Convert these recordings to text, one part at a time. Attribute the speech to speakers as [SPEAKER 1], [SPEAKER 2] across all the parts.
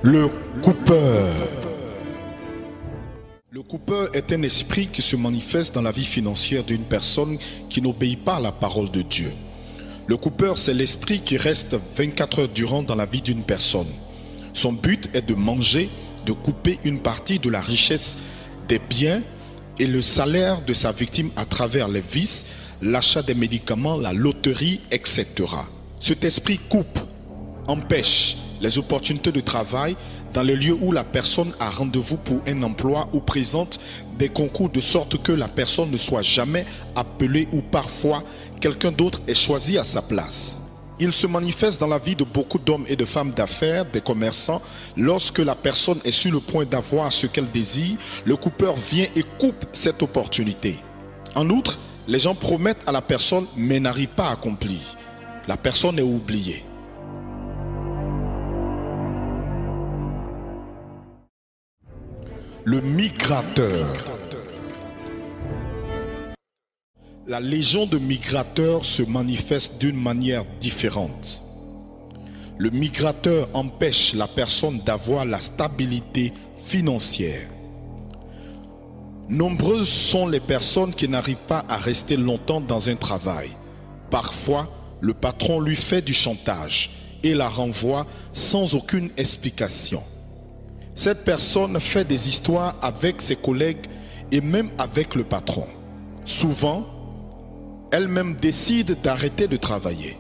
[SPEAKER 1] Le coupeur. Le coupeur est un esprit qui se manifeste dans la vie financière d'une personne qui n'obéit pas à la parole de Dieu. Le coupeur, c'est l'esprit qui reste 24 heures durant dans la vie d'une personne. Son but est de manger, de couper une partie de la richesse des biens et le salaire de sa victime à travers les vices, l'achat des médicaments, la loterie, etc. Cet esprit coupe, empêche les opportunités de travail dans les lieux où la personne a rendez-vous pour un emploi ou présente des concours de sorte que la personne ne soit jamais appelée ou parfois quelqu'un d'autre est choisi à sa place. Il se manifeste dans la vie de beaucoup d'hommes et de femmes d'affaires, des commerçants. Lorsque la personne est sur le point d'avoir ce qu'elle désire, le coupeur vient et coupe cette opportunité. En outre, les gens promettent à la personne mais n'arrivent pas à accomplir. La personne est oubliée. Le migrateur. La légion de migrateurs se manifeste d'une manière différente. Le migrateur empêche la personne d'avoir la stabilité financière. Nombreuses sont les personnes qui n'arrivent pas à rester longtemps dans un travail. Parfois, le patron lui fait du chantage et la renvoie sans aucune explication. Cette personne fait des histoires avec ses collègues et même avec le patron. Souvent, elle-même décide d'arrêter de travailler.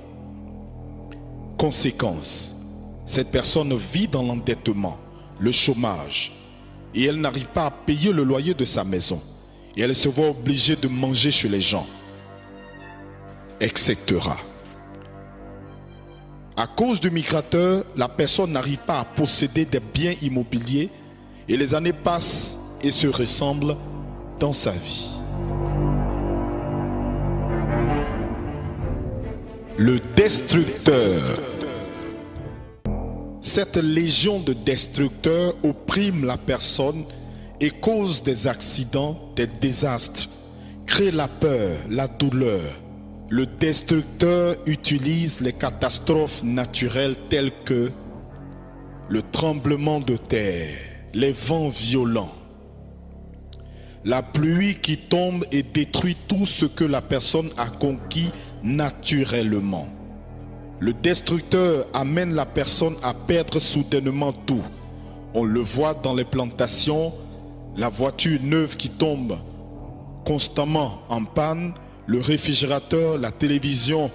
[SPEAKER 1] Conséquence, cette personne vit dans l'endettement, le chômage, et elle n'arrive pas à payer le loyer de sa maison. Et elle se voit obligée de manger chez les gens, etc. À cause du migrateur, la personne n'arrive pas à posséder des biens immobiliers et les années passent et se ressemblent dans sa vie. Le destructeur. Cette légion de destructeurs opprime la personne et cause des accidents, des désastres, crée la peur, la douleur. Le destructeur utilise les catastrophes naturelles telles que le tremblement de terre, les vents violents, la pluie qui tombe et détruit tout ce que la personne a conquis naturellement. Le destructeur amène la personne à perdre soudainement tout. On le voit dans les plantations, la voiture neuve qui tombe constamment en panne, le réfrigérateur, la télévision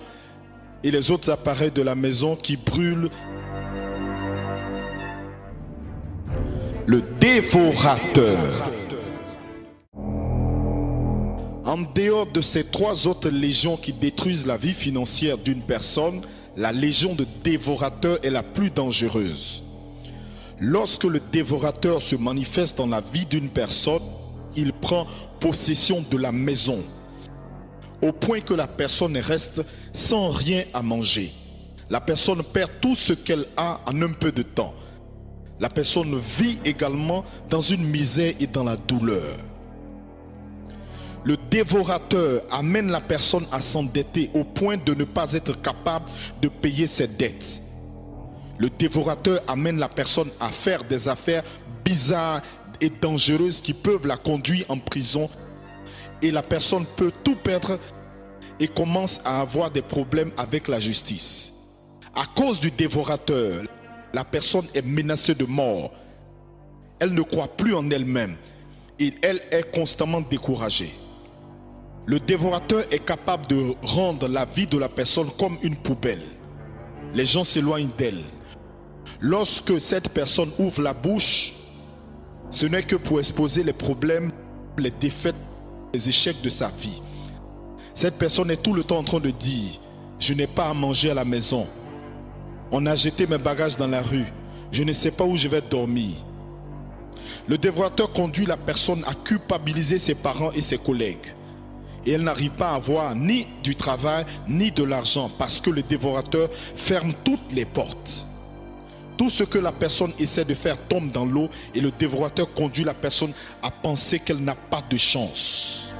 [SPEAKER 1] et les autres appareils de la maison qui brûlent. Le dévorateur. En dehors de ces trois autres légions qui détruisent la vie financière d'une personne, la légion de dévorateur est la plus dangereuse. Lorsque le dévorateur se manifeste dans la vie d'une personne, il prend possession de la maison, au point que la personne reste sans rien à manger. La personne perd tout ce qu'elle a en un peu de temps. La personne vit également dans une misère et dans la douleur. Le dévorateur amène la personne à s'endetter au point de ne pas être capable de payer ses dettes. Le dévorateur amène la personne à faire des affaires bizarres et dangereuses qui peuvent la conduire en prison. Et la personne peut tout perdre et commence à avoir des problèmes avec la justice. À cause du dévorateur, la personne est menacée de mort. Elle ne croit plus en elle-même et elle est constamment découragée. Le dévorateur est capable de rendre la vie de la personne comme une poubelle. Les gens s'éloignent d'elle. Lorsque cette personne ouvre la bouche, ce n'est que pour exposer les problèmes, les défaites, les échecs de sa vie. Cette personne est tout le temps en train de dire « Je n'ai pas à manger à la maison. On a jeté mes bagages dans la rue. Je ne sais pas où je vais dormir. » Le dévorateur conduit la personne à culpabiliser ses parents et ses collègues. Et elle n'arrive pas à avoir ni du travail ni de l'argent parce que le dévorateur ferme toutes les portes. Tout ce que la personne essaie de faire tombe dans l'eau et le dévorateur conduit la personne à penser qu'elle n'a pas de chance.